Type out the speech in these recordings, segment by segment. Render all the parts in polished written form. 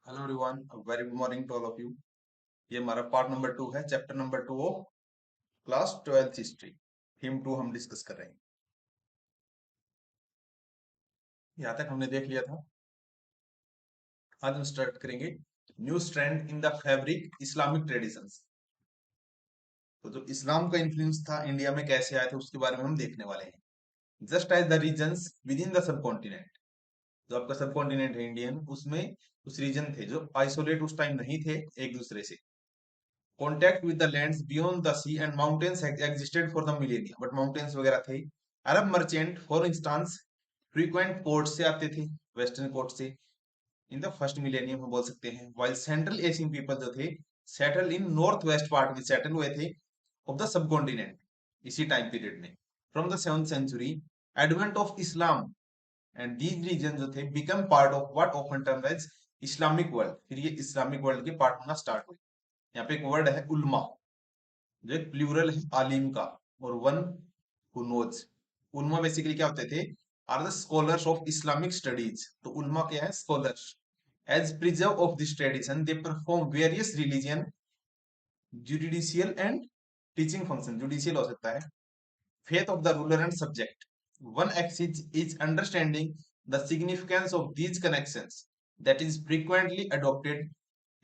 Hello everyone, very good morning to all of you. ये हमारा part number 2 है, chapter number 2 of class 12th history. Theme 2 हम discuss कर रहे हैं। यहाँ तक हमने देख लिया था। आज हम स्टार्ट करेंगे new strand in the fabric Islamic traditions. तो जो इस्लाम का इन्फ्लुएंस था इंडिया में कैसे आया था उसके बारे में हम देखने वाले हैं। Just as the regions within the subcontinent. जो आपका सब कॉन्टिनेंट है इंडियन, उसमें कुछ रीजन थे जो आइसोलेट उस टाइम नहीं थे एक दूसरे से। Contact with the lands beyond the sea and mountains existed for the millennia, but mountains वगैरह थे। Arab merchant for instance frequent port से आते थे, वेस्टर्न पोर्ट से। इन द फर्स्ट मिलेनियम हम बोल सकते हैं। वाइल सेंट्रल एशियन पीपल जो थे settle in north west part में सेटल हुए थे ऑफ द सब कॉन्टिनेंट इसी टाइम पीरियड में। From the 7th century advent of Islam and these region जो थे become part of what often term as Islamic world. फिर ये Islamic world के पार्ट होना स्टार्ट हुए। यहाँ पे एक वर्ड है उल्मा, जो एक प्लूरल है आलिम का, और वन हु नोज। उल्मा बेसिकली क्या होते थे? Are the scholars of Islamic studies. तो उल्मा क्या है? Scholars. As preserve of this tradition they perform various religion judicial and teaching function. Judicial हो सकता है faith of the ruler and subject. One axis is understanding the significance of these connections that is frequently adopted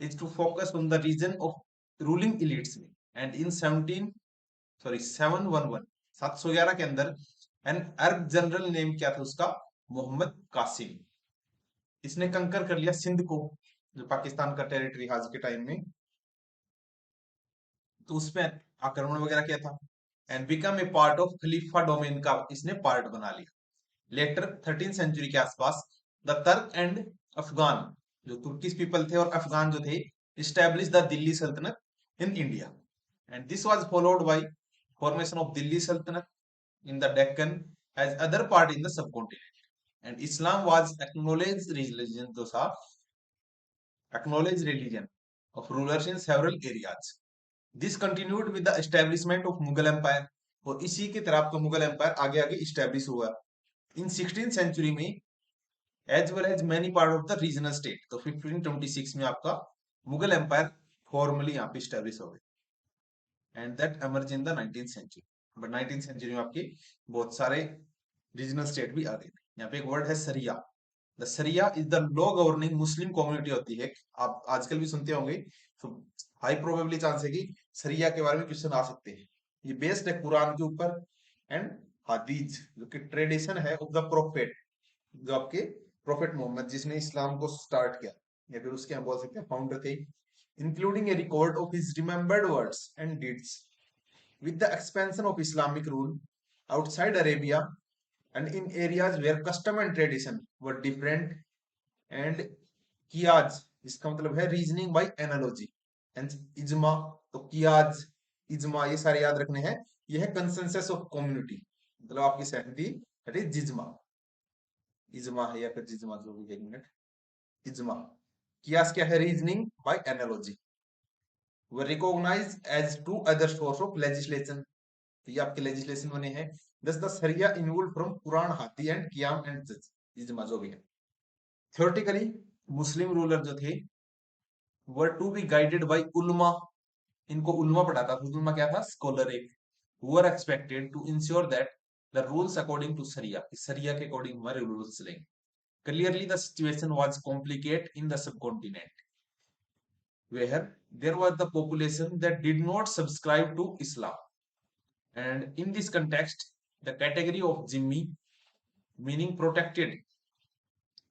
is to focus on the region of ruling elites में। and in 711 711 के अंदर an Arab general name क्या था उसका? मोहम्मद कासिम। इसने कंकर कर लिया सिंध को, जो पाकिस्तान का टेरिटरी आज के टाइम में। तो उसमें आक्रमण वगैरह किया था and become a part of Khalifa domain का इसने पार्ट बना लिया। लेटर 13 सेंचुरी के आसपास द तर्क एंड अफगान, जो तुर्किश पीपल थे और अफगान जो थे, इस्टेब्लिश द दिल्ली सल्तनत in India. And this was followed by formation of Delhi सल्तनत in the Deccan as other part in the subcontinent. And Islam was acknowledged religion, तो सा acknowledged religion of rulers in several areas. This continued with the establishment of Mughal empire. और इसी की तरह आपका Mughal empire आगे आगे इस्टेब्लिश हुआ इन 16th सेंचुरी में, as well as many part of the regional state. तो 1526 में आपका मुगल एम्पायर फॉर्मली यहाँ पे स्टैब्लिश हो गए and that emerge in the 19th century. But 19th century में आपके बहुत सारे रीजनल स्टेट भी आ गए थे। यहाँ पे एक वर्ड है सरिया। द सरिया is the law governing Muslim community होती है। आप आजकल भी सुनते होंगे, तो हाई प्रोबेबिलिटी चांस है कि सरिया के बारे में क्वेश्चन आ सकते हैं। ये बेस्ड है कुरान के ऊपर एंड हदीस, जो कि ट्रेडिशन है ऑफ द प्रोफेट, जो आपके प्रोफेट मोहम्मद जिसने इस्लाम को स्टार्ट किया, या फिर उसके हम बोल सकते हैं फाउंडर थे। Including A record of his remembered words and deeds with the expansion of Islamic rule outside Arabia and in areas where custom and tradition were different and कियाज, इसका मतलब है रीजनिंग बाय एनालॉजी एंड इजमा। तो कियाज, इजमा ये सारे याद रखने हैं। ये है कंसेंसस ऑफ कम्युनिटी, मतलब आपकी सहमति, दैट इज जिज्मा। इजमा है या फिर जिज्मा, जो भी, एक मिनट। इजमा। कियास क्या है? Reasoning bye analogy. were recognized as two other source of legislation। तो ये आपके लेजिस्लेशन बने हैं। दस द सरिया इन्वोल्व फ्रॉम कुरान, हाथी एंड कियाम एंड इजमा, जो भी है। थ्योरेटिकली मुस्लिम रूलर जो थे वर टू बी गाइडेड बाय उलमा। इनको उलमा पढ़ाता था। उलमा क्या था? स्कॉलर एक। who are expected to ensure that the rules according to सरिया, सरिया के अकॉर्डिंग हमारे रूल्स चलेंगे। Clearly the situation was complicated in the subcontinent where there was the population that did not subscribe to Islam. And in this context, the category of Jimmy, meaning protected,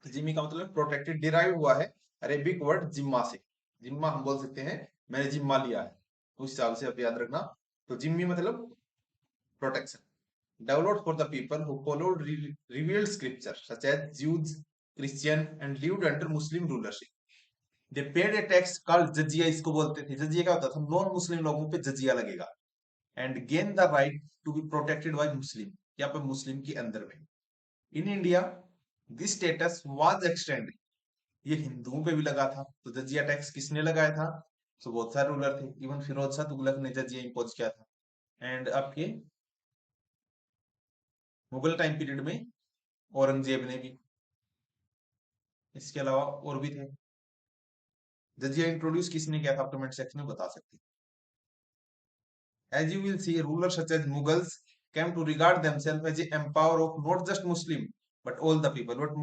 Jimmy का मतलब protected, derive हुआ है Arabic word जिम्मा से। जिम्मा हम बोल सकते हैं मैंने जिम्मा लिया है, उस हिसाब से आप याद रखना। तो जिम्मी मतलब protection. Developed for the people who followed revealed scripture such as Jews, Christian and lived under Muslim rulership. They paid a tax called जजिया, इसको बोलते थे। जजिया क्या होता था? नॉन मुस्लिम लोगों पे जजिया लगेगा। And gain the right to be protected by Muslim, यहाँ पे मुस्लिम के अंदर में। In India this status was extended, ये हिंदुओं पे भी लगा था। तो जजिया टैक्स किसने लगाया था? तो बहुत सारे रूलर थे। इवन फिरोज शाह तुगलक ने जजिया इंपोज किया था। एंड आपके मुगल टाइम पीरियड में औरंगजेब ने भी। इसके अलावा और भी थे। जजिया इंट्रोड्यूस किसने किया था, आप कमेंट सेक्शन में बता सकते हैं। As you will see ruler such as Mughals came to regard themselves as a empower of not just Muslim but all the people. But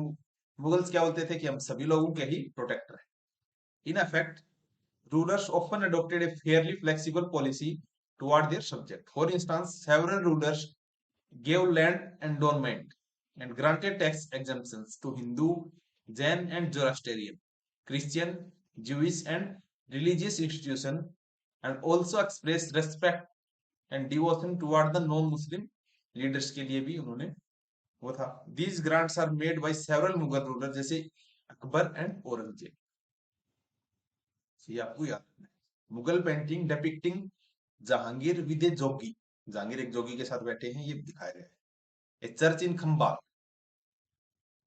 Mughals क्या बोलते थे कि हम सभी लोगों के ही प्रोटेक्टर हैं. In effect, rulers often adopted a fairly flexible policy toward their subject. For instance, several rulers gave land endowment and granted tax exemptions to Hindu, Jain, and Zoroastrian, Christian, Jewish, and religious institutions, and also expressed respect and devotion toward the non-Muslim leaders के लिए भी उन्होंने वो था. These grants are made by several Mughal rulers जैसे Akbar and Aurangzeb. ये आपको याद रखना है. Mughal painting depicting Jahangir with a jogi, Jahangir एक जोगी के साथ बैठे हैं, ये दिखाया गया है. ए चर्च इन खंबात,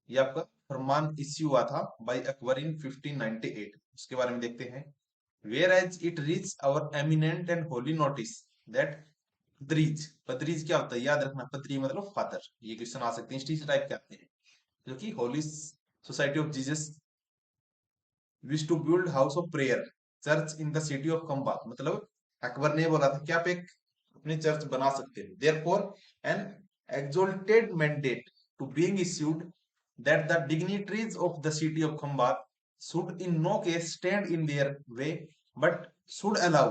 ये आपका फरमान इश्यू हुआ था बाय अकबर इन 1598. उसके बारे में देखते हैं. Whereas it reach our eminent and holy notice that padres, padres क्या होता है याद रखना, पदरी मतलब फादर. ये क्वेश्चन आ सकते हैं, इस टाइप के आते हैं. जो कि Holy Society of Jesus wish to build house of prayer church in the city of Khambhat. मतलब अकबर ने बोला था कि आप एक अपनी चर्च बना सकते हो. Therefore an exalted mandate to being issued that the dignitaries of the city of Khambat should in no case stand in their way but should allow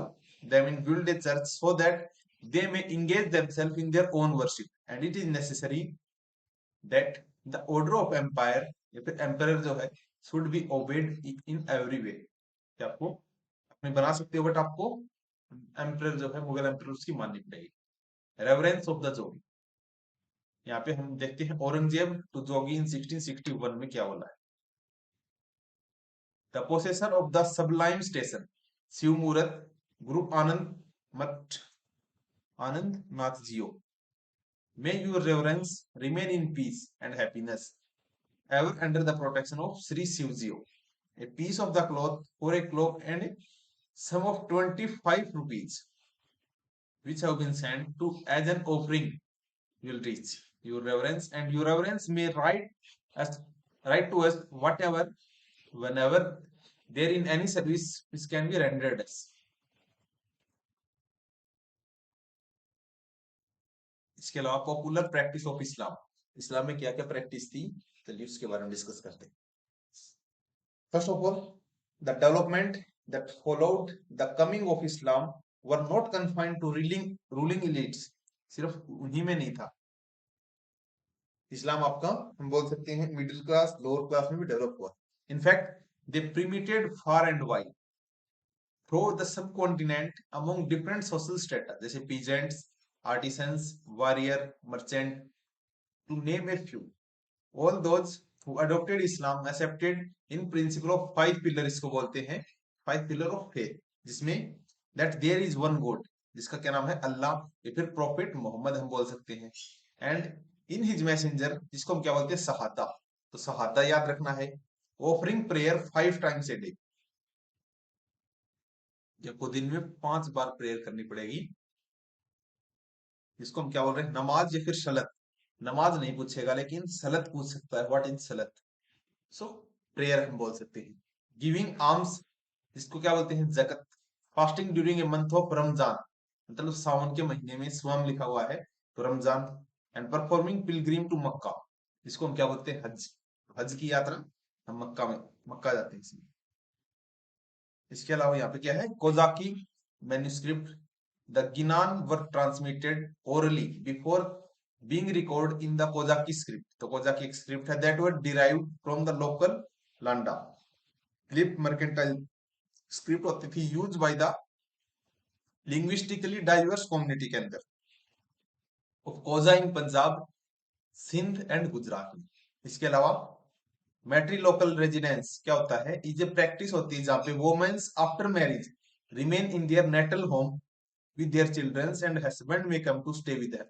them in build a church so that they may engage themselves in their own worship, and it is necessary that the order of empire या फिर emperor जो है should be obeyed in every way. कि आपको अपने बना सकते हो बट आपको एम्परर जो है मुगल एम्परर उसकी माननी पड़ेगी. रेवरेंस ऑफ द जोगी, यहाँ पे हम देखते हैं औरंगजेब टू जोगी इन 1661 में क्या बोला है. The possessor of the sublime station Shiv Murat guru Anand Math Anand Nath जियो, may your reverence remain in peace and happiness ever under the protection of Sri Shivjiyo. A piece of the cloth or a cloak and a sum of 25 rupees which have been sent to as an offering will reach your reverence, and your reverence may write to us whatever whenever there in any service which can be rendered us. इसके अलावा popular practice of Islam, इस्लाम में क्या क्या practice थी, चलिए उसके बारे में डिस्कस करते हैं. First of all, the development that followed the coming of Islam were not confined to ruling elites. सिर्फ उन्हीं में नहीं था. इस्लाम आपका हम बोल सकते हैं मिडिल क्लास लोअर क्लास में भी डेवलप हुआ. In fact they permeated far and wide through the subcontinent among different social strata जैसे peasants, artisans, warrior, merchant, to name a few. All those who adopted Islam accepted in principle of 5 pillars, इसको बोलते हैं 5 pillar of faith, जिसमें that there is one God, जिसका क्या नाम है अल्लाह, या फिर प्रॉफिट मोहम्मद हम बोल सकते हैं, एंड इन हिज मैसेंजर जिसको हम क्या बोलते हैं शहादा. तो शहादा याद रखना है. Offering prayer 5 times a day, आपको दिन में 5 बार प्रेयर करनी पड़ेगी, जिसको हम क्या बोल रहे हैं नमाज या फिर सलत. नमाज नहीं पूछेगा लेकिन सलत पूछ सकता है, व्हाट इज सलत. सो प्रेयर हम बोल सकते हैं. गिविंग आर्म्स, इसको क्या बोलते हैं जकत. Fasting during a month of Ramzan, मतलब सावन के महीने में स्वयं लिखा हुआ है तो Ramzan. And performing pilgrim to Mecca, जिसको हम क्या बोलते हैं हज, हज की यात्रा हम मक्का जाते हैं इसमें. इसके अलावा यहाँ पे क्या है कोजाकी manuscript, the ginan were transmitted orally before being recorded in the Kozaki script. तो कोजाकी एक स्क्रिप्ट है that were derived from the local landa. लिप मर्केंटाइल स्क्रिप्ट होती थी use by the linguistically diverse community के अंदर of Khoja in Punjab, Sindh and Gujarat में. इसके अलावा मैट्री लोकल रेजिडेंस क्या होता है, इज ए प्रैक्टिस होती है जहां पे womens after marriage remain in their natal home with their children and husband में come to stay with their,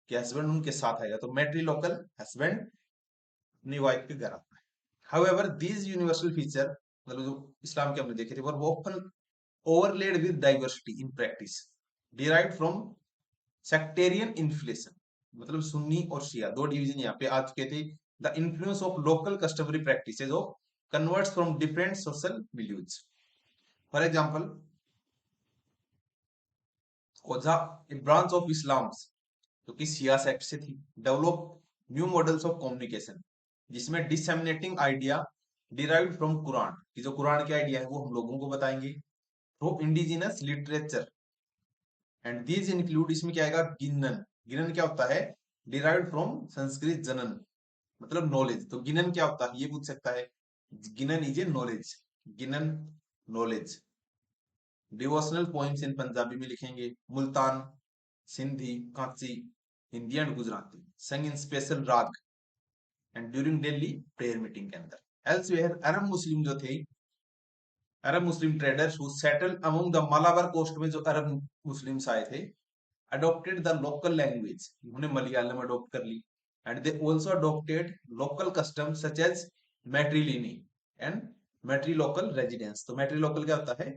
कि हस्बैंड उनके साथ आएगा. तो मैट्री लोकल, हस्बैंड अपनी वाइफ के घर आता है. हाउएवर दीज यूनिवर्सल फीचर, मतलब जो इस्लाम के हमने देखे थे, वो often overlaid with diversity in practice derived from sectarian inflation, मतलब सुन्नी और शिया दो डिवीजन यहाँ पे आ चुके थे. the influence of local customary practices of converts from different social milieux. For example, खोजा ए ब्रांच ऑफ इस्लाम जो कि शिया सेक्ट से थी, develop new models of communication जिसमें disseminating idea derived from Quran, कि जो कुरान के आइडिया है वो हम लोगों को बताएंगे through indigenous literature. And these include, इसमें क्या आएगा, गिनन। गिनन क्या होता है, डिराइव्ड फ्रॉम संस्कृत जनन, मतलब नॉलेज। तो गिनन क्या होता है ये पूछ सकता है। Ginan is a knowledge, ginan knowledge. Devotional poems in Punjabi में लिखेंगे, Multan, Sindhi, Kanchi, Hindi and Gujarati, sung in special raga and during daily prayer meeting के अंदर। एल्सवेयर अरब मुस्लिम जो थे, Arab Muslim traders who settled among the Malabar coast में जो अरब मुस्लिम्स आए थे, adopted the local language, उन्होंने मलयालम अडॉप्ट कर ली। And they also adopted local customs such as matriliny and matrilocal residence. तो मैट्रिलोकल क्या होता है,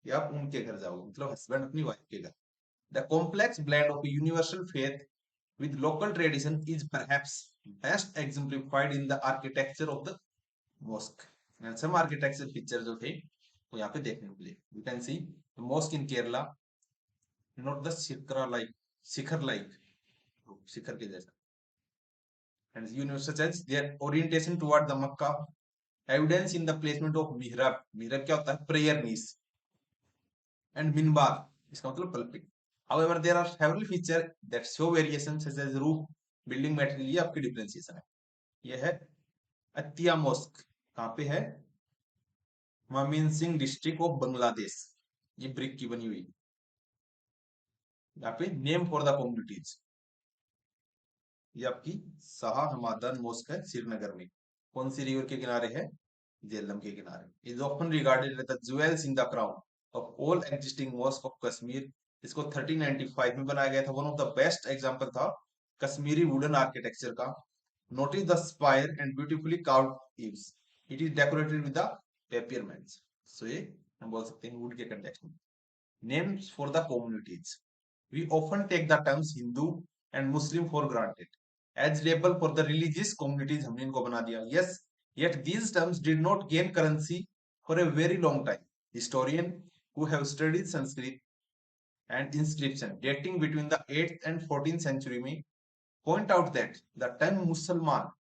कि आप उनके घर जाओगे, मतलब हस्बैंड अपनी वाइफ के घर। The complex blend of universal faith with local tradition is perhaps best exemplified in the architecture of the mosque, and some architecture features जो थे वो यहाँ पे देखने को मिले। You can see the mosque in Kerala, not the Shikhar like, Shikhar like, शिखर के जैसा। and universe such as their orientation toward the Makkah, evidence in the placement of mihrab, mihrab क्या होता है, prayer niche, and minbar, इसका मतलब pulpit। however there are several features that show variations such as roof, building material, ये आपकी differentiation है। यह है अतिया मॉस्क, कहाँ पे है, मामिन सिंह डिस्ट्रिक्ट ऑफ बांग्लादेश, ये ब्रिक की बनी हुई। यहाँ पे नेम फॉर द कम्युनिटीज, ये आपकी शाह हमादान मॉस्क है श्रीनगर में। कौन सी रिवर के किनारे है, झेलम के किनारे। Is often regarded as the jewels in the crown of all existing mosque of Kashmir. इसको 1395 में बनाया गया था। One of the best example था कश्मीरी वुडन आर्किटेक्चर का। Notice the spire and beautifully carved eaves, it is decorated with the papier maches. So ये हम बोल सकते हैं वुड के कंटेक्स्ट में। Names for the communities, we often take the terms Hindu and Muslim for granted as label for the religious communities, हमने इनको बना दिया। Yes, yet these terms did not gain currency for a very long time. Historian who have studied Sanskrit and inscription dating between the 8th and 14th century में point out that the term Musalman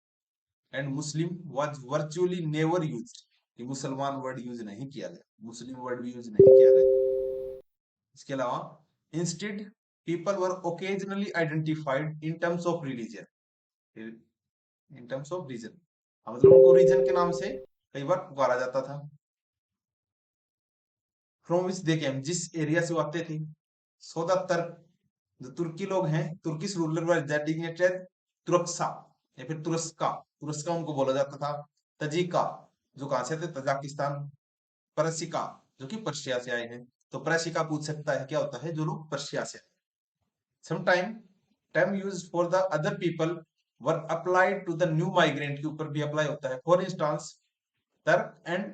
and Muslim was virtually never used। कि मुसलमान word use नहीं किया गया, मुस्लिम word भी use नहीं किया गया। इसके अलावा instead people were occasionally identified in terms of religion, in terms of region, मतलब उनको रीजन के नाम से कई बार पुकारा जाता था। फ्रॉम विच दे केम, जिस एरिया से वो आते थे। सो द तर्क, जो तुर्की लोग हैं, तुर्किश रूलर वर डेडिकेटेड तुरक्सा या फिर तुरस्का, तुरस्का उनको बोला जाता था। तजिका, जो कहां से थे, तजाकिस्तान। परसिका, जो कि पर्शिया से आए हैं। तो पर्शिका पूछ सकता है क्या होता है, जो लोग पर्शिया से आए। Sometime term used for the other people were applied to the new migrant के ऊपर भी अप्लाई होता है। For instance Turk and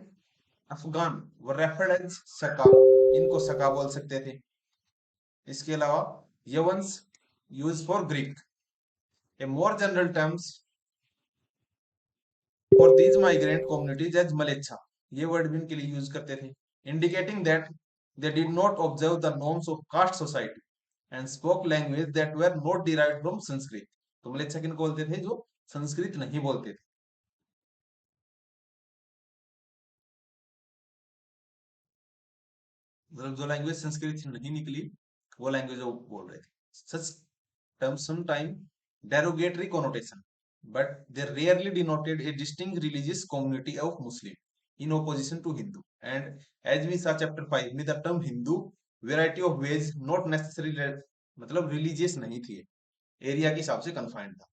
Afghan were referred as Shaka, इनको सका बोल सकते थे। इसके अलावा Yavanas use for Greek. A more general terms for these migrant communities as mleccha, ये वर्ड भी इनके लिए यूज करते थे। Indicating that they did not observe the norms of caste society and spoke language that were not derived from Sanskrit। तो मलेच्छा किनको बोलते थे, जो संस्कृत नहीं बोलते थे। मतलब जो लैंग्वेज संस्कृत से नहीं निकली वो लैंग्वेज वो बोल रहे थे। सच terms sometime derogatory connotation, but they rarely denoted a distinct religious community of Muslim in opposition to Hindu। And as we saw chapter 5 में, the term Hindu variety of ways not necessarily, मतलब religious नहीं थी, area के हिसाब से confined था।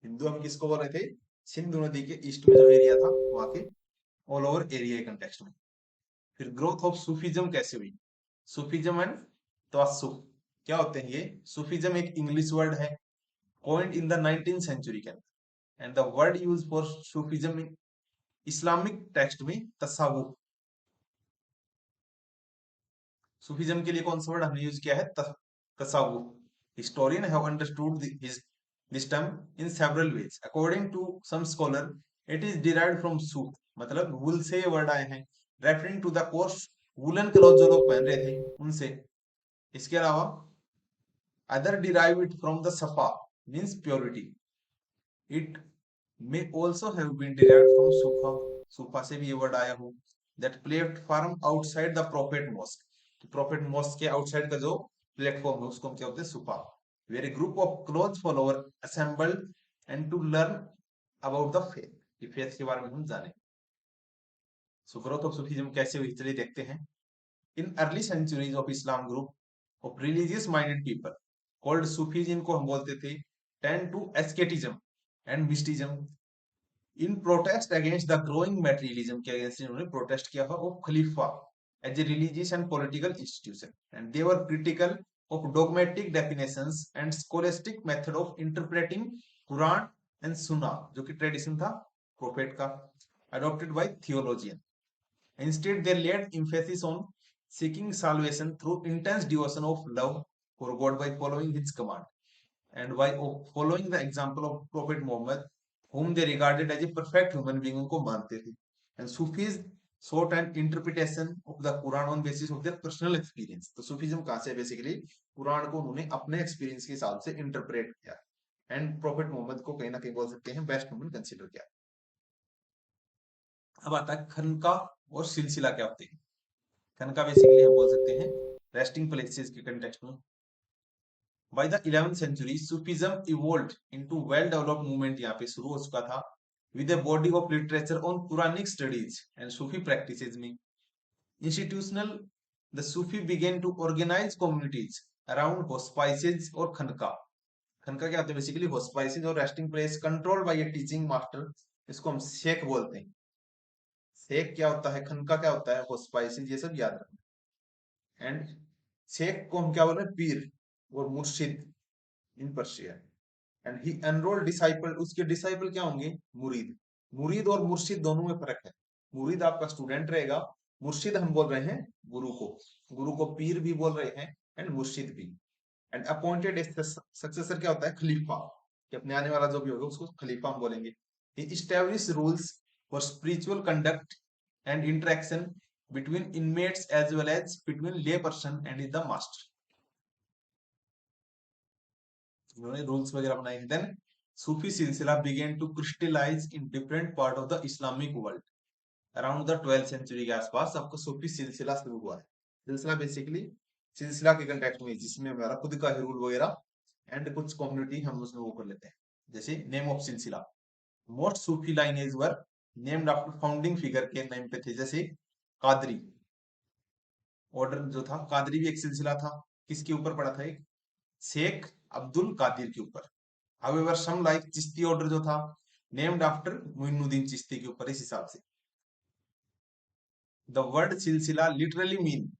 हिंदू हम किसको बोल रहे थे, सिंधु नदी के ईस्ट में जो एरिया था वहां के ऑल ओवर एरिया कंटेक्स्ट में। फिर ग्रोथ ऑफ सूफीज्म कैसे हुई, सूफीज्म एंड तवस्सुफ क्या होते हैं ये। सूफीज्म एक इंग्लिश वर्ड है, coined in the 19th century के अंदर, and the word used for Sufism in Islamic text में तसावुफ। सूफिज्म के लिए कौन सा वर्ड हमने यूज किया है, तसावुफ। Historian have understood this term in several ways. According to some scholar it is derived from सूफ, मतलब वुल से ये वर्ड आए हैं, referring to the coarse woollen cloth जो लोग पहन रहे थे उनसे। इसके अलावा other derive it from the सफा means purity. It may also have been derived from सुफा, सुफा से भी ये वर्ड आया हो। That platform outside the prophet mask, तो प्रोफेट मॉस्क के आउटसाइड का जो प्लेटफॉर्म है उसको हम क्या बोलते हैं, सुफा। Where a group of close follower assembled and to learn about the faith, कि फेथ के बारे में हम जाने। सो ग्रोथ ऑफ सूफीज्म कैसे हुई चलिए देखते हैं। In early centuries of Islam, group of religious minded people called Sufis, इनको हम बोलते थे, tend to asceticism and mysticism in protest against the growing materialism, के अगेंस्ट इन्होंने प्रोटेस्ट किया था, ऑफ खलीफा as a religious and political institution, and they were critical of dogmatic definitions and scholastic method of interpreting Quran and सुन्ना, जो कि tradition था prophet का, adopted by theologian. Instead, they laid emphasis on seeking salvation through intense devotion of love for God by following His command and by following the example of Prophet Muhammad, whom they regarded as a perfect human being, उनको मानते थे. And Sufis sought an interpretation of the Quran on basis of their personal experience. तो Sufism कहाँ से basically Quran को उन्होंने अपने experience के हिसाब से इंटरप्रेट किया एंड प्रॉफिट मोहम्मद को कहीं ना कहीं बोल सकते हैं बेस्ट ह्यूमन कंसीडर किया। अब आता है खनका और सिलसिला क्या होते हैं। खनका बेसिकली हम बोल सकते हैं रेस्टिंग प्लेसेस के कंटेक्स्ट में। By the 11th century Sufism evolved into well developed movement, यहाँ पे शुरू हो चुका था, with a body of literature on Quranic studies and Sufi practices में। Institutional, the Sufi begin to organize communities around hospices और खनका। खनका क्या होता है बेसिकली, होस्पाइसेज और resting place controlled by a teaching master, इसको हम शेख बोलते हैं। शेख क्या होता है, खनका क्या होता है, होस्पाइसिस, ये सब याद रखना। एंड शेख को हम क्या बोल रहे हैं, पीर और मुर्शिद in Persian. And he enrolled disciple, उसके डिसाइपल क्या होंगे, मुरीद। मुरीद और मुर्शिद दोनों में फर्क है। मुरीद आपका स्टूडेंट रहेगा, मुर्शिद हम बोल रहे हैं गुरु को, गुरु को पीर भी बोल रहे हैं एंड मुर्शिद भी। एंड अपॉइंटेड सक्सेसर क्या होता है, खलीफा, कि अपने आने वाला जो भी होगा उसको खलीफा हम बोलेंगे। He establish rules for spiritual conduct and interaction between inmates as well as between lay person and the master, उन्होंने रूल्स वगैरह बनाए। देन सूफी सिलसिला began to crystallize in different part of the Islamic world around the 12th century के आसपास आपको सूफी सिलसिला शुरू हुआ है। सिलसिला बेसिकली सिलसिला के कंटेक्स्ट में जिसमें हमारा खुद का रूल वगैरह एंड कुछ कम्युनिटी हम उसमें वो कर लेते हैं। जैसे नेम ऑफ सिलसिला, मोस्ट सूफी लाइनेज वर नेम्ड आफ्टर फाउंडिंग फिगर के नेम पे थे, जैसे कादरी ऑर्डर जो था, कादरी भी एक सिलसिला था, किसके ऊपर पड़ा था, एक शेख अब्दुल कादिर के ऊपर। However some like Chishti order जो था नेम्ड आफ्टर मोइनुद्दीन चिश्ती के ऊपर, इस हिसाब से। द वर्ड सिलसिला लिटरली मीन,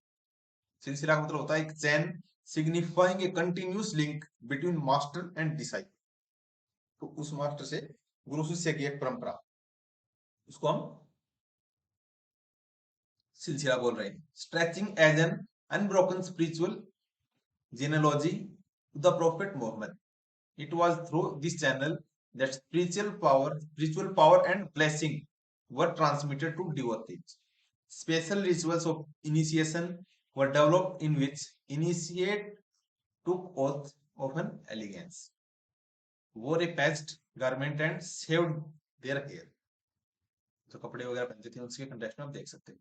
सिलसिला का मतलब होता है एक chain, signifying a continuous link between master and disciple, तो उस मास्टर से गुरु शिष्य की एक परंपरा, उसको हम सिलसिला बोल रहे हैं। Stretching as an unbroken spiritual genealogy to the Prophet Muhammad. It was through this channel that spiritual power and blessing were transmitted to devotees. Special rituals of initiation were developed in which initiate took oath of an elegance, wore a patched garment and shaved their hair. जो कपड़े वगैरह पहनते थे उसके context में आप देख सकते हैं।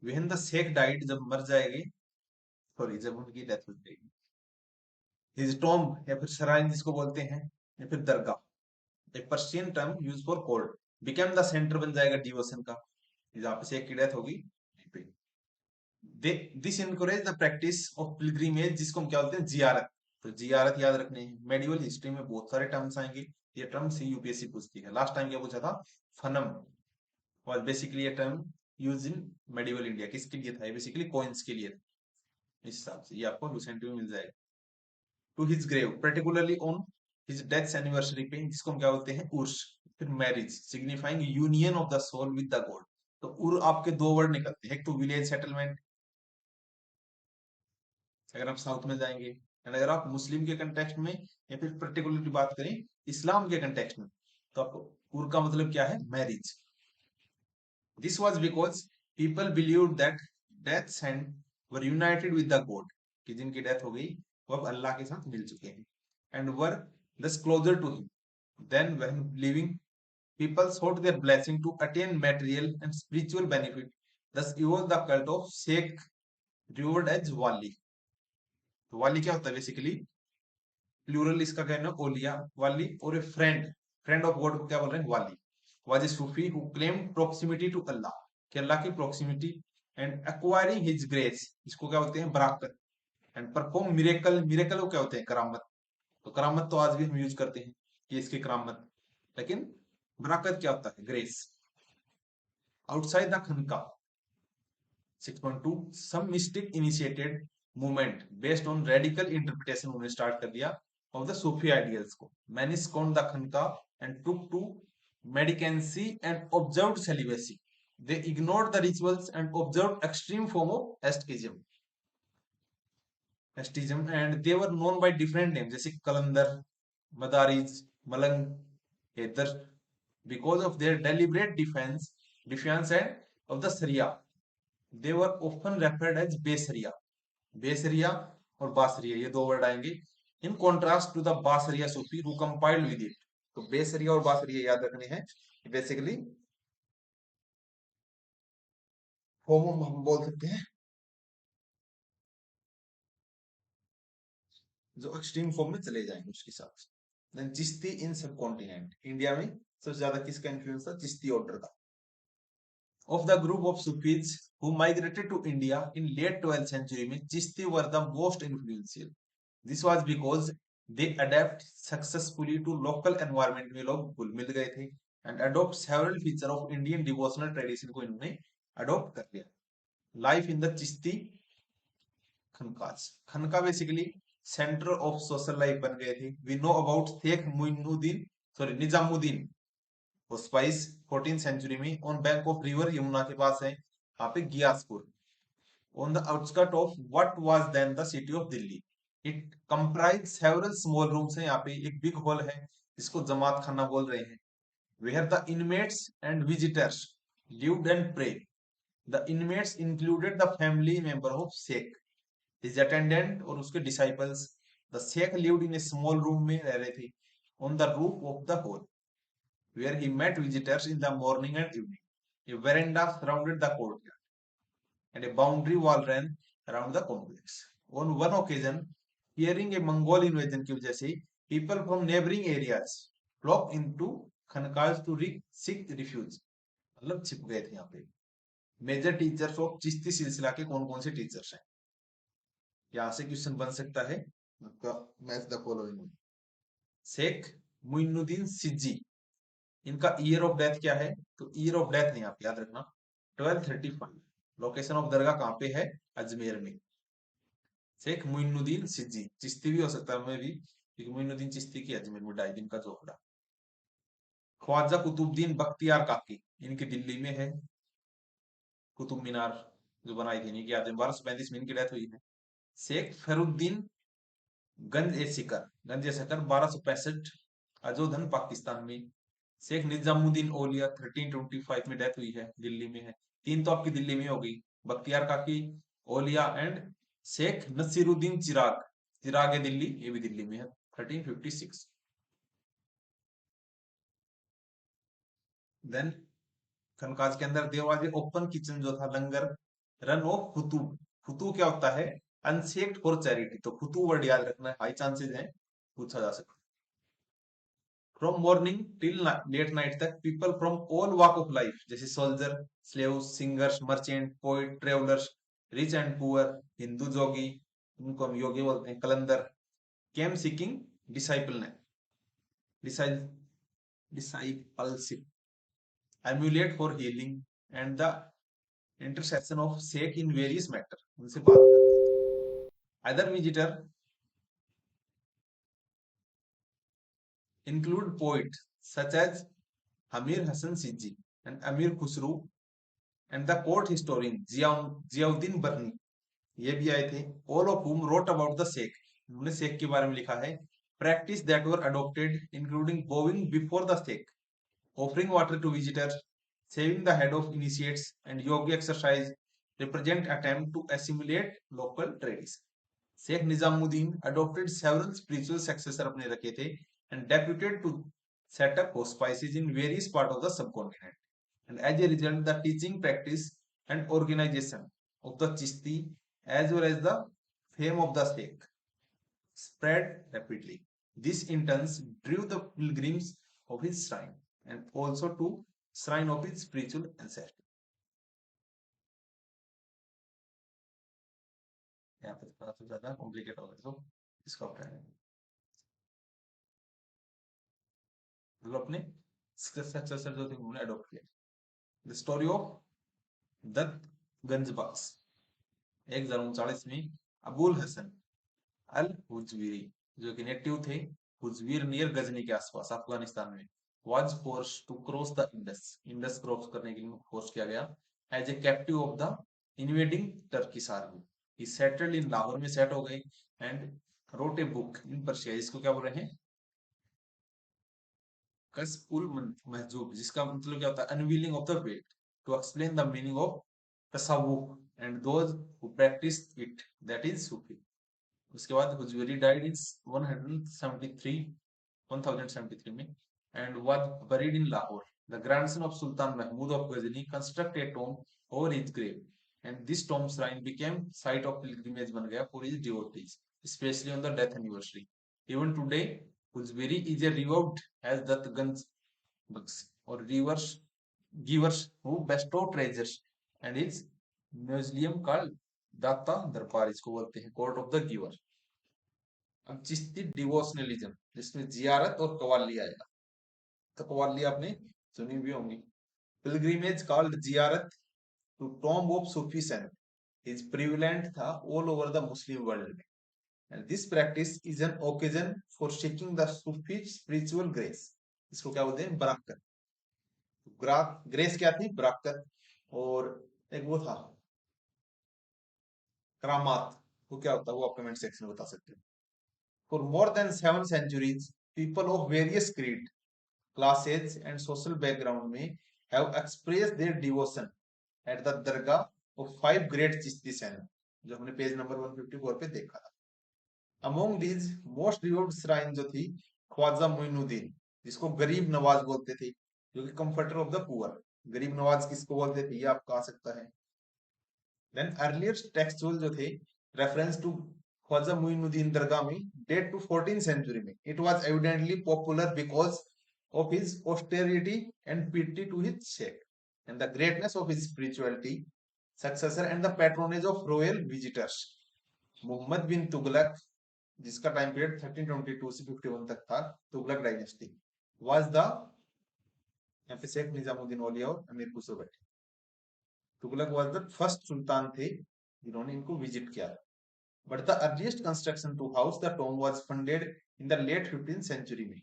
When the Sheikh died, जब मर जाएंगे, सॉरी जब उनकी डेथ हो जाएगी, हिज टॉम या फिर सराइन जिसको बोलते हैं, या फिर दरगाह, एक Persian term use for court, become the centre बन जाएगा डिवोशन का, जहां पे से एक की डेथ होगी। This encourage the practice of pilgrimage, जिसको हम क्या बोलते हैं, जियारत। तो जियारत याद रखने हैं, मेडिवल हिस्ट्री में बहुत सारे टर्म्स आएंगे, ये टर्म से यूपीएससी पूछती है। लास्ट टाइम क्या पूछा था, फनम वाज बेसिकली ये term use in medieval India, किसके लिए था, बेसिकली कॉइंस के लिए। इस हिसाब से ये आपको लुसेंट में मिल जाएगा। To his grave particularly on his death anniversary पे, जिसको हम क्या बोलते हैं, उर्स। फिर marriage signifying union of the soul with the God, तो उर आपके दो वर्ड निकलते हैं, एक तो विलेज सेटलमेंट अगर आप साउथ में जाएंगे, एंड अगर आप मुस्लिम के कंटेक्स्ट में या फिर पर्टिकुलरली बात करें इस्लाम के कंटेक्स्ट में, तो आपको उर का मतलब क्या है, marriage. This was because people believed that deaths and were United with the God, कि जिनकी डेथ हो गई वो अब अल्लाह के साथ मिल चुके हैं, and were thus closer to him. Then when living people sought their blessing to attain material and spiritual benefit, thus evolved the cult of Sheikh, revered as Wali. तो वाली क्या होता है बेसिकली, प्लूरल इसका कहना है ओलिया, वाली, और a friend, friend of God को क्या बोल रहे हैं, वाली, was a Sufi who claimed proximity to Allah, कि अल्लाह की proximity, and acquiring his grace, इसको क्या बोलते हैं, बराकत, एंड परफॉर्म मिरेकल, मिरेकल को क्या होते हैं, करामत, तो करामत तो आज भी हम यूज करते हैं कि इसकी करामत, लेकिन बराकत क्या होता है, ग्रेस, आउटसाइड द खनका। 6.2 some mystic initiated movement based on radical interpretation उन्होंने स्टार्ट कर दिया of the Sufi ideals को, many scorned the Khanqa and took to mendicancy and observed celibacy, they ignored the rituals and observed extreme form of ascetism and they were known by different names जैसे कलंदर, मदारिज, मलंग, Haider, because of their deliberate defense and of the Sharia, they were often referred as बेसरिया, बेसरिया और बासरिया, ये दो word आएंगे, in contrast to the बासरिया Sufi who compiled with it. तो बेसरिया और बासरिया याद रखने हैं, बेसिकली फॉर्म हम बोल सकते हैं जो एक्सट्रीम फॉर्म में चले जाएंगे उसके साथ। देन चिश्ती इन सब कॉन्टिनेंट, इंडिया में सबसे ज्यादा किसका इन्फ्लुएंस था, चिश्ती ऑर्डर का। of the group of Sufis who migrated to India in late 12th century में Chishti were the most influential. This was because they adapt successfully to local environment में लोग घुल मिल गए थे and adopt several feature of Indian devotional tradition को इन्होंने adopt कर लिया. Life in the चिश्ती खनकाज, खनका basically centre of social life बन गए थे. We know about शेख Muinuddin, Nizamuddin hospice 14th century में on bank of river Yamuna के पास है, यहाँ पे Ghiyaspur, on the outskirt of what was then the city of Delhi. It comprise several small rooms है, यहाँ पे एक बिग हॉल है जिसको जमात खाना बोल रहे हैं, where the inmates and visitors lived and pray. The inmates included the family member of शेख, हिज अटेंडेंट और उसके डिसाइपल्स. द शेख lived in a small room में रह रहे थे on the roof of the hall, where he met visitors in the morning and evening. A veranda surrounded the courtyard, and a boundary wall ran around the complex. On one occasion, fearing a Mongol invasion की वजह से, people from neighboring areas flocked into Khanqahs to seek refuge. मतलब छिप गए थे यहाँ पे. Major teachers of Chishti सिलसिला के कौन कौन से टीचर्स हैं, यहाँ से क्वेश्चन बन सकता है. Match the following. शेख मुइनुद्दीन सिज्जी, इनका ईयर ऑफ डेथ क्या है, तो ईयर ऑफ डेथ है यहाँ पे याद रखना 1235. लोकेशन ऑफ दरगाह कहाँ पे है, अजमेर में. शेख मुइनुद्दीन सिज्जी, चिश्ती भी हो सकता है, मैं भी, क्योंकि मुइनुद्दीन चिश्ती की अजमेर में 2.5 दिन का झोपड़ा. ख्वाजा कुतुबुद्दीन बख्तियार काकी, इनकी दिल्ली में है कुतुब मीनार जो बनाई थी, इनकी याद में 1235 में इनकी डेथ हुई है. शेख फरुद्दीन गंज ए सिकर, गंज ए सिकर 1265 अजोधन पाकिस्तान में. शेख निजामुद्दीन औलिया 1325 में डेथ हुई है, दिल्ली में है. तीन तो आपकी दिल्ली में हो गई, बख्तियार काकी, औलिया एंड शेख नसीरुद्दीन चिराग, चिराग है दिल्ली, ये भी दिल्ली में है 1356. देन खनकाज के अंदर देवाजी ओपन किचन जो था, लंगर, रन ऑफ फुतू. फुतू क्या होता है, अनसेक्ड फॉर चैरिटी, तो फुतू वर्ड याद रखना है, हाई चांसेस है पूछा जा सकता है. From morning till late night तक people from all walk of life, जैसे soldier, slaves, singers, merchant, poet, travellers, rich and poor, Hindu jogi, उनको हम योगी बोलते हैं, कलंदर, केम सीकिंग डिसाइपल ने, discipleship, amulet for healing and the intersection of शेख in various matter, उनसे बात करते. Other visitor include poets such as Hamir Hassan Sijji and Amir Khusru and the court historian Ziauddin Barni, ये भी आए थे. All of whom wrote about the Sheikh, उन्होंने शेख के बारे में लिखा है. Practice that were adopted including bowing before the Sheikh, offering water to visitors, shaving the head of initiates and yogi exercise, represent attempt to assimilate local tradition. Sheikh Nizamuddin adopted several spiritual successors अपने रखे थे and deputed to set up hospices in various parts of the subcontinent. And as a result, the teaching practice and organization of the Chishti as well as the fame of the Sheikh spread rapidly. This in turn drew the pilgrims of his shrine and also to shrine of his spiritual ancestors. यहाँ पे थोड़ा सा ज्यादा complicate होगा तो इसको अपने मतलब अपने सक्सेसर जो थे उन्होंने अडॉप्ट किया. द स्टोरी ऑफ दत्त गंज बख्श. 1039 में अबुल हसन अल हुजवीरी जो कि नेटिव थे हुजवीर नियर गजनी के आसपास अफगानिस्तान में was forced to cross the Indus cross करने के लिए फोर्स किया गया as a captive of the invading Turkish army. He settled in Lahore में सेट हो गए and wrote a book in Persia इसको क्या बोल रहे हैं कस्बुल महजूब जिसका मतलब क्या होता है unveiling of the veil to explain the meaning of तसव्वुफ and those who practice it that is Sufi. उसके बाद हुजूरी डाइड इन 1073 में and was buried in Lahore. The grandson of Sultan Mahmud of Ghazni constructed a tomb over his grave, and this tomb shrine became site of pilgrimage ban gaya for his devotees, especially on the death anniversary. Even today, Uzberi is a revered as Datganj Baks or givers who bestow treasures, and its mausoleum called दाता दरबार इसको बोलते हैं court of the giver. अब चिश्ती डिवोशनलिज्म जिसमें जियारत और कवाली आएगा. तो कवाली आपने सुनी भी होंगी. पिलग्रिमेज कॉल्ड जियारत to tomb of Sufi saint is prevalent था all over the Muslim world में. And this practice is an occasion for seeking the Sufi spiritual grace. इसको क्या बोलते हैं बरकत. ग्रेस क्या थी बरकत. और एक वो था करामात. वो क्या होता है वो आप कमेंट सेक्शन में बता सकते हो. For more than 7 centuries, people of various creed, classes, and social background may have expressed their devotion at the dargah of 5 great Chishti saints, जो हमने पेज नंबर 154 पे देखा था. Among these most revered shrine जो थी ख्वाजा मोइनुद्दीन जिसको गरीब नवाज बोलते थे जो कि कंफर्टर ऑफ द पुअर. गरीब नवाज किसको बोलते थे ये आपको आ सकता है. Then earlier textual जो थे reference to ख्वाजा मुइनुद्दीन दरगाह में date to 14th century में. It was evidently popular because of his austerity and piety to his sheikh and the greatness of his spirituality successor and the patronage of royal visitors. Mohammad बिन तुगलक जिसका time period 1322 से 51 तक था Tughlaq dynasty was the यहाँ पे शेख निजामुद्दीन औलिया और अमीर खुसरो बैठे. Tughlaq was the first सुल्तान थे जिन्होंने इनको विजिट किया. But the earliest construction to house the tomb was funded in the late 15th century में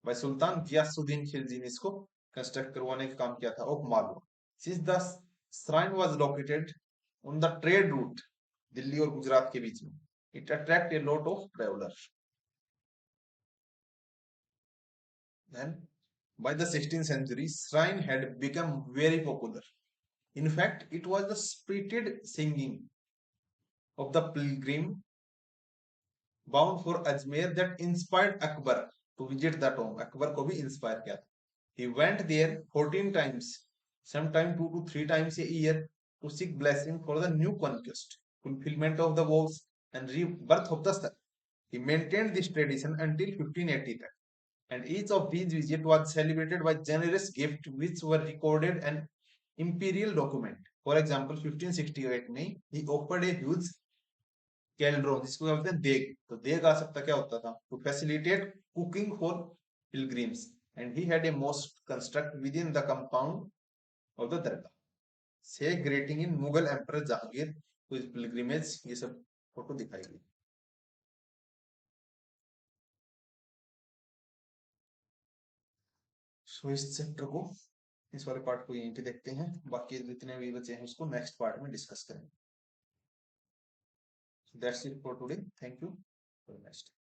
by Sultan Ghiyasuddin Khilji ने इसको कंस्ट्रक्ट करवाने का काम किया था of Malwa. Since the shrine was located on the trade route Delhi और गुजरात के बीच में, it attract a lot of travelers. Then by the 16th century, shrine had become very popular. In fact, it was the spirited singing of the pilgrim bound for Ajmer that inspired Akbar to visit the tomb. Akbar को भी inspire किया था. He went there 14 times, sometime 2 to 3 times a year to seek blessing for the new conquest, fulfillment of the vows and rebirth of the star. He maintained this tradition until 1580 and each of these visits was celebrated by generous gifts which were recorded in imperial document. For example, 1568 में he offered a huge कैलड्रोन जिसको क्या बोलते हैं देग. तो देग आ सकता क्या होता था to facilitate cooking for pilgrims and he had a most construct within the compound of the dargah. से greeting in Mughal emperor Jahangir to pilgrimage. ये सब फोटो दिखाई गई. सो इस चैप्टर को इस वाले पार्ट को यहीं पे देखते हैं. बाकी जितने भी बचे हैं उसको नेक्स्ट पार्ट में डिस्कस करेंगे. That's it for today. Thank you for next.